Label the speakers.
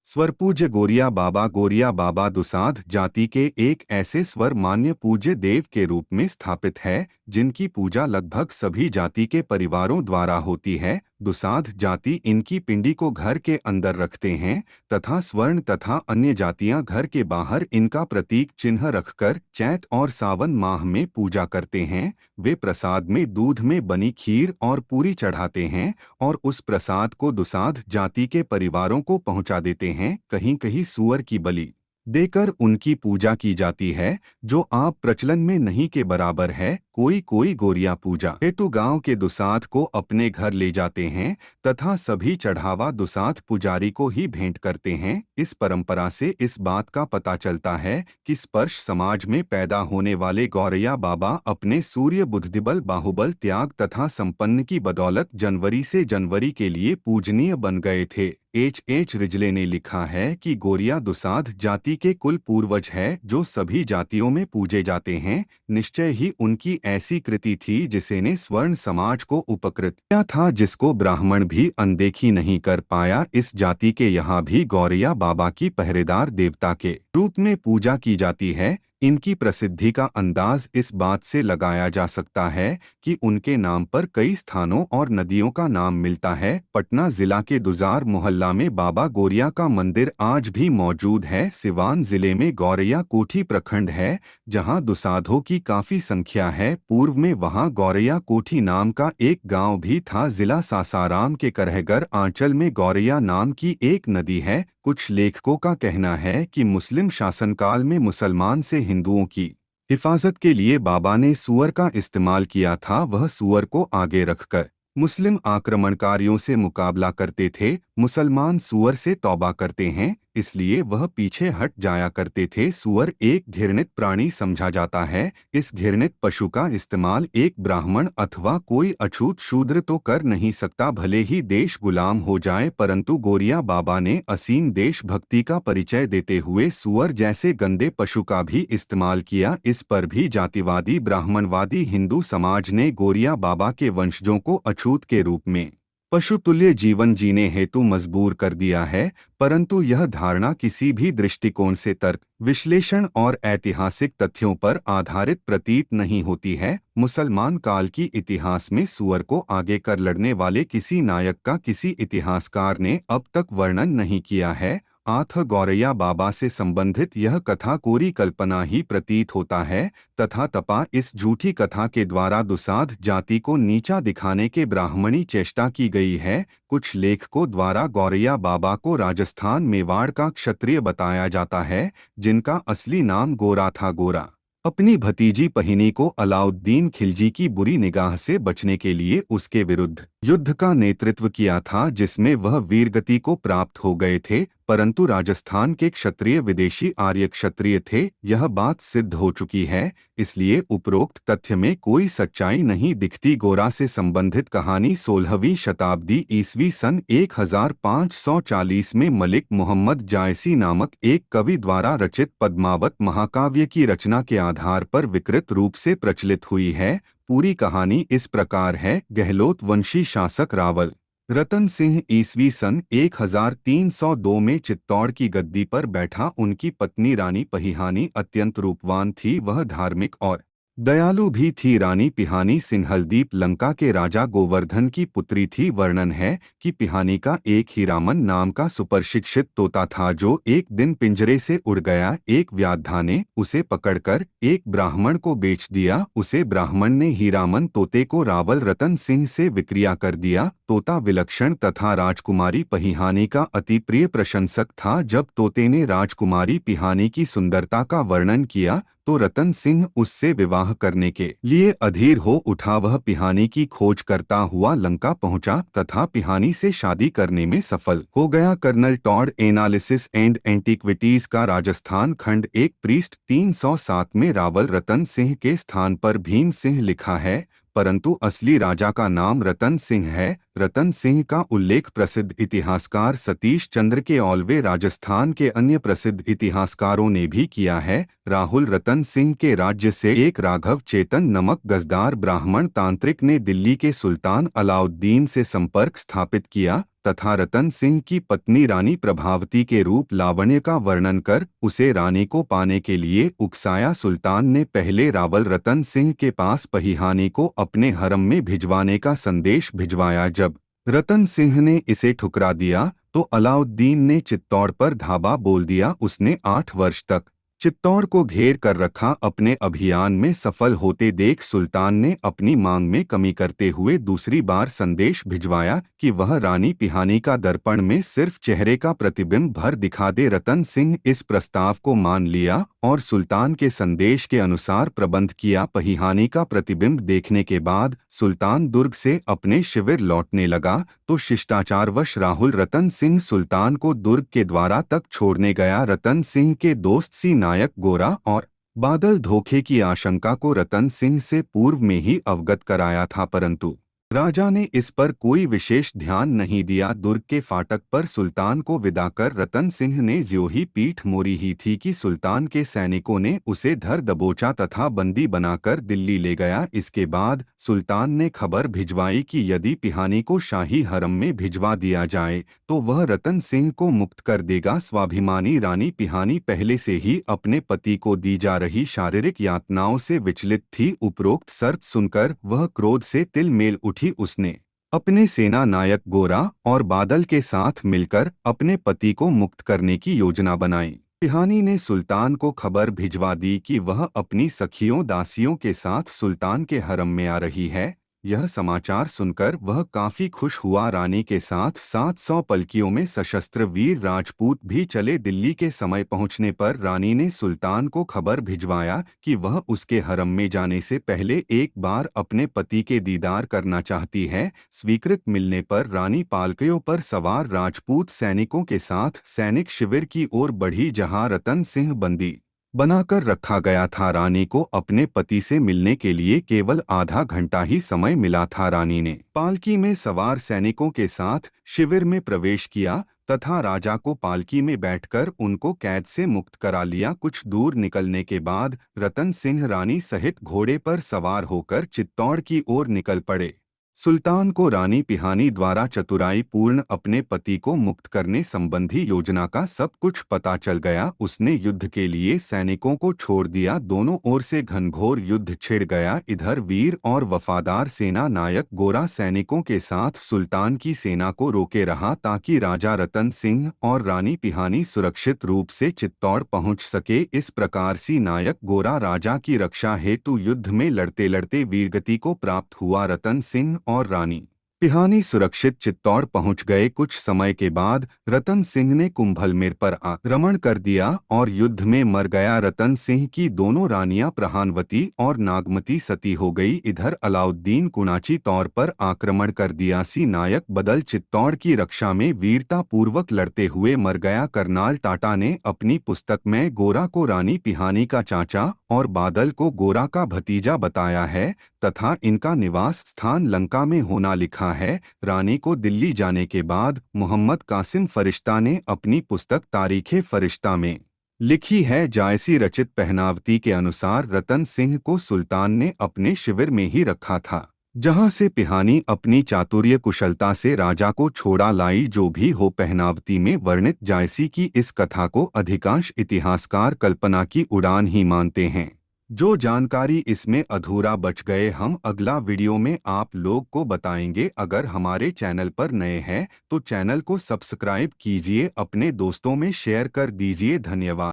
Speaker 1: स्वरपूज्य गोरिया बाबा दुसाध जाति के एक ऐसे स्वर मान्य पूज्य देव के रूप में स्थापित है जिनकी पूजा लगभग सभी जाति के परिवारों द्वारा होती है। दुसाध जाति इनकी पिंडी को घर के अंदर रखते हैं तथा स्वर्ण तथा अन्य जातियां घर के बाहर इनका प्रतीक चिन्ह रखकर चैत और सावन माह में पूजा करते हैं। वे प्रसाद में दूध में बनी खीर और पूरी चढ़ाते हैं और उस प्रसाद को दुसाध जाति के परिवारों को पहुंचा देते हैं। कहीं कहीं सूअर की बलि देकर उनकी पूजा की जाती है, जो आप प्रचलन में नहीं के बराबर है। कोई गोरिया पूजा हेतु गांव के दुसाध को अपने घर ले जाते हैं तथा सभी चढ़ावा दुसाध पुजारी को ही भेंट करते हैं। इस परंपरा से इस बात का पता चलता है कि स्पर्श समाज में पैदा होने वाले गौरैया बाबा अपने सूर्य बुद्धिबल बाहुबल त्याग तथा संपन्न की बदौलत जनवरी से जनवरी के लिए पूजनीय बन गए थे। H रिजले ने लिखा है कि गोरिया दुसाध जाति के कुल पूर्वज है जो सभी जातियों में पूजे जाते हैं। निश्चय ही उनकी ऐसी कृति थी जिसे ने स्वर्ण समाज को उपकृत किया था, जिसको ब्राह्मण भी अनदेखी नहीं कर पाया। इस जाति के यहाँ भी गौरैया बाबा की पहरेदार देवता के रूप में पूजा की जाती है। इनकी प्रसिद्धि का अंदाज इस बात से लगाया जा सकता है कि उनके नाम पर कई स्थानों और नदियों का नाम मिलता है। पटना जिला के दुजार मोहल्ला में बाबा गौरैया का मंदिर आज भी मौजूद है। सिवान जिले में गौरैया कोठी प्रखंड है जहां दुसाधों की काफी संख्या है। पूर्व में वहां गौरैया कोठी नाम का एक गांव भी था। जिला सासाराम के करहगर आंचल में गौरैया नाम की एक नदी है। कुछ लेखकों का कहना है कि मुस्लिम शासनकाल में मुसलमान से हिंदुओं की हिफाजत के लिए बाबा ने सूअर का इस्तेमाल किया था। वह सूअर को आगे रखकर मुस्लिम आक्रमणकारियों से मुकाबला करते थे। मुसलमान सूअर से तौबा करते हैं, इसलिए वह पीछे हट जाया करते थे। सूअर एक घृणित प्राणी समझा जाता है। इस घृणित पशु का इस्तेमाल एक ब्राह्मण अथवा कोई अछूत शूद्र तो कर नहीं सकता, भले ही देश गुलाम हो जाए। परंतु गौरैया बाबा ने असीम देशभक्ति का परिचय देते हुए सूअर जैसे गंदे पशु का भी इस्तेमाल किया। इस पर भी जातिवादी ब्राह्मणवादी हिंदू समाज ने गौरैया बाबा के वंशजों को अछूत के रूप में पशुतुल्य जीवन जीने हेतु मजबूर कर दिया है। परंतु यह धारणा किसी भी दृष्टिकोण से तर्क विश्लेषण और ऐतिहासिक तथ्यों पर आधारित प्रतीत नहीं होती है। मुसलमान काल की इतिहास में सूअर को आगे कर लड़ने वाले किसी नायक का किसी इतिहासकार ने अब तक वर्णन नहीं किया है। आथ गौरैया बाबा से संबंधित यह कथा कोरी कल्पना ही प्रतीत होता है तथा तपा इस झूठी कथा के द्वारा दुसाध जाति को नीचा दिखाने के ब्राह्मणी चेष्टा की गई है। कुछ लेखकों द्वारा गौरैया बाबा को राजस्थान मेवाड़ का क्षत्रिय बताया जाता है, जिनका असली नाम गोरा था। गोरा अपनी भतीजी पहिनी को अलाउद्दीन खिलजी की बुरी निगाह से बचने के लिए उसके विरुद्ध युद्ध का नेतृत्व किया था, जिसमें वह वीरगति को प्राप्त हो गए थे। परंतु राजस्थान के क्षत्रिय विदेशी आर्य क्षत्रिय थे, यह बात सिद्ध हो चुकी है, इसलिए उपरोक्त तथ्य में कोई सच्चाई नहीं दिखती। गोरा से संबंधित कहानी 16वीं शताब्दी ईस्वी सन 1540 में मलिक मोहम्मद जायसी नामक एक कवि द्वारा रचित पद्मावत महाकाव्य की रचना के आधार पर विकृत रूप से प्रचलित हुई है। पूरी कहानी इस प्रकार है। गहलोत वंशी शासक रावल रतन सिंह ईस्वी सन 1302 में चित्तौड़ की गद्दी पर बैठा। उनकी पत्नी रानी पहिहानी अत्यंत रूपवान थी, वह धार्मिक और दयालु भी थी। रानी पिहानी सिंहलदीप लंका के राजा गोवर्धन की पुत्री थी। वर्णन है कि पिहानी का एक हीरामन नाम का सुप्रशिक्षित तोता था जो एक दिन पिंजरे से उड़ गया। एक व्याधा ने उसे पकड़कर एक ब्राह्मण को बेच दिया। उसे ब्राह्मण ने हीरामन तोते को रावल रतन सिंह से विक्रिया कर दिया। तोता विलक्षण तथा राजकुमारी पहिहानी का अति प्रिय प्रशंसक था। जब तोते ने राजकुमारी पिहानी की सुंदरता का वर्णन किया तो रतन सिंह उससे विवाह करने के लिए अधीर हो उठा। वह पिहानी की खोज करता हुआ लंका पहुंचा तथा पिहानी से शादी करने में सफल हो गया। Colonel Tod analysis and antiquities का राजस्थान खंड एक पृष्ठ 307 में रावल रतन सिंह के स्थान पर भीम सिंह लिखा है, परंतु असली राजा का नाम रतन सिंह है। रतन सिंह का उल्लेख प्रसिद्ध इतिहासकार सतीश चंद्र के औलवे राजस्थान के अन्य प्रसिद्ध इतिहासकारों ने भी किया है। राहुल रतन सिंह के राज्य से एक राघव चेतन नमक गजदार ब्राह्मण तांत्रिक ने दिल्ली के सुल्तान अलाउद्दीन से संपर्क स्थापित किया तथा रतन सिंह की पत्नी रानी प्रभावती के रूप लावण्य का वर्णन कर उसे रानी को पाने के लिए उकसाया। सुल्तान ने पहले रावल रतन सिंह के पास पहिहानी को अपने हरम में भिजवाने का संदेश भिजवाया। जब रतन सिंह ने इसे ठुकरा दिया तो अलाउद्दीन ने चित्तौड़ पर धावा बोल दिया। उसने 8 वर्ष तक चित्तौड़ को घेर कर रखा। अपने अभियान में सफल होते देख सुल्तान ने अपनी मांग में कमी करते हुए दूसरी बार संदेश भिजवाया कि वह रानी पिहानी का दर्पण में सिर्फ चेहरे का प्रतिबिंब भर दिखा दे। रतन सिंह इस प्रस्ताव को मान लिया और सुल्तान के संदेश के अनुसार प्रबंध किया। पहिहानी का प्रतिबिंब देखने के बाद सुल्तान दुर्ग से अपने शिविर लौटने लगा तो शिष्टाचारवश राहुल रतन सिंह सुल्तान को दुर्ग के द्वारा तक छोड़ने गया। रतन सिंह के दोस्त सी नायक गोरा और बादल धोखे की आशंका को रतन सिंह से पूर्व में ही अवगत कराया था, परंतु राजा ने इस पर कोई विशेष ध्यान नहीं दिया। दुर्ग के फाटक पर सुल्तान को विदा कर रतन सिंह ने ज्यों ही पीठ मोड़ी ही थी कि सुल्तान के सैनिकों ने उसे धर दबोचा तथा बंदी बनाकर दिल्ली ले गया। इसके बाद सुल्तान ने खबर भिजवाई कि यदि पिहानी को शाही हरम में भिजवा दिया जाए तो वह रतन सिंह को मुक्त कर देगा। स्वाभिमानी रानी पिहानी पहले से ही अपने पति को दी जा रही शारीरिक यातनाओं से विचलित थी। उपरोक्त शर्त सुनकर वह क्रोध से तिलमेल उठी। उसने अपने सेना नायक गोरा और बादल के साथ मिलकर अपने पति को मुक्त करने की योजना बनाई। पिहानी ने सुल्तान को खबर भिजवा दी कि वह अपनी सखियों दासियों के साथ सुल्तान के हरम में आ रही है। यह समाचार सुनकर वह काफी खुश हुआ। रानी के साथ 700 पलकियों में सशस्त्र वीर राजपूत भी चले। दिल्ली के समय पहुंचने पर रानी ने सुल्तान को खबर भिजवाया कि वह उसके हरम में जाने से पहले एक बार अपने पति के दीदार करना चाहती है। स्वीकृत मिलने पर रानी पालकियों पर सवार राजपूत सैनिकों के साथ सैनिक शिविर की ओर बढ़ी, जहां रतन सिंह बंदी बनाकर रखा गया था। रानी को अपने पति से मिलने के लिए केवल आधा घंटा ही समय मिला था। रानी ने पालकी में सवार सैनिकों के साथ शिविर में प्रवेश किया तथा राजा को पालकी में बैठकर उनको कैद से मुक्त करा लिया। कुछ दूर निकलने के बाद रतन सिंह रानी सहित घोड़े पर सवार होकर चित्तौड़ की ओर निकल पड़े। सुल्तान को रानी पिहानी द्वारा चतुराई पूर्ण अपने पति को मुक्त करने संबंधी योजना का सब कुछ पता चल गया। उसने युद्ध के लिए सैनिकों को छोड़ दिया। दोनों ओर से घनघोर युद्ध छिड़ गया। इधर वीर और वफादार सेना नायक गोरा सैनिकों के साथ सुल्तान की सेना को रोके रहा ताकि राजा रतन सिंह और रानी पिहानी सुरक्षित रूप से चित्तौड़ पहुंच सके। इस प्रकार सी नायक गोरा राजा की रक्षा हेतु युद्ध में लड़ते लड़ते वीरगति को प्राप्त हुआ। रतन सिंह और रानी पिहानी सुरक्षित चित्तौड़ पहुंच गए। कुछ समय के बाद रतन सिंह ने कुंभलमेर पर आक्रमण कर दिया और युद्ध में मर गया। रतन सिंह की दोनों रानियां प्रहानवती और नागमती सती हो गई। इधर अलाउद्दीन कुणाची तौर पर आक्रमण कर दिया। सी नायक बदल चित्तौड़ की रक्षा में वीरता पूर्वक लड़ते हुए मर गया। करनाल टाटा ने अपनी पुस्तक में गोरा को रानी पिहानी का चाचा और बादल को गोरा का भतीजा बताया है तथा इनका निवास स्थान लंका में होना लिखा है। रानी को दिल्ली जाने के बाद मोहम्मद कासिम फरिश्ता ने अपनी पुस्तक तारीखे फरिश्ता में लिखी है। जायसी रचित पहनावती के अनुसार रतन सिंह को सुल्तान ने अपने शिविर में ही रखा था, जहां से पिहानी अपनी चातुर्य कुशलता से राजा को छोड़ा लाई। जो भी हो, पहनावती में वर्णित जायसी की इस कथा को अधिकांश इतिहासकार कल्पना की उड़ान ही मानते हैं। जो जानकारी इसमें अधूरा बच गए हम अगला वीडियो में आप लोग को बताएंगे। अगर हमारे चैनल पर नए हैं तो चैनल को सब्सक्राइब कीजिए, अपने दोस्तों में शेयर कर दीजिए। धन्यवाद।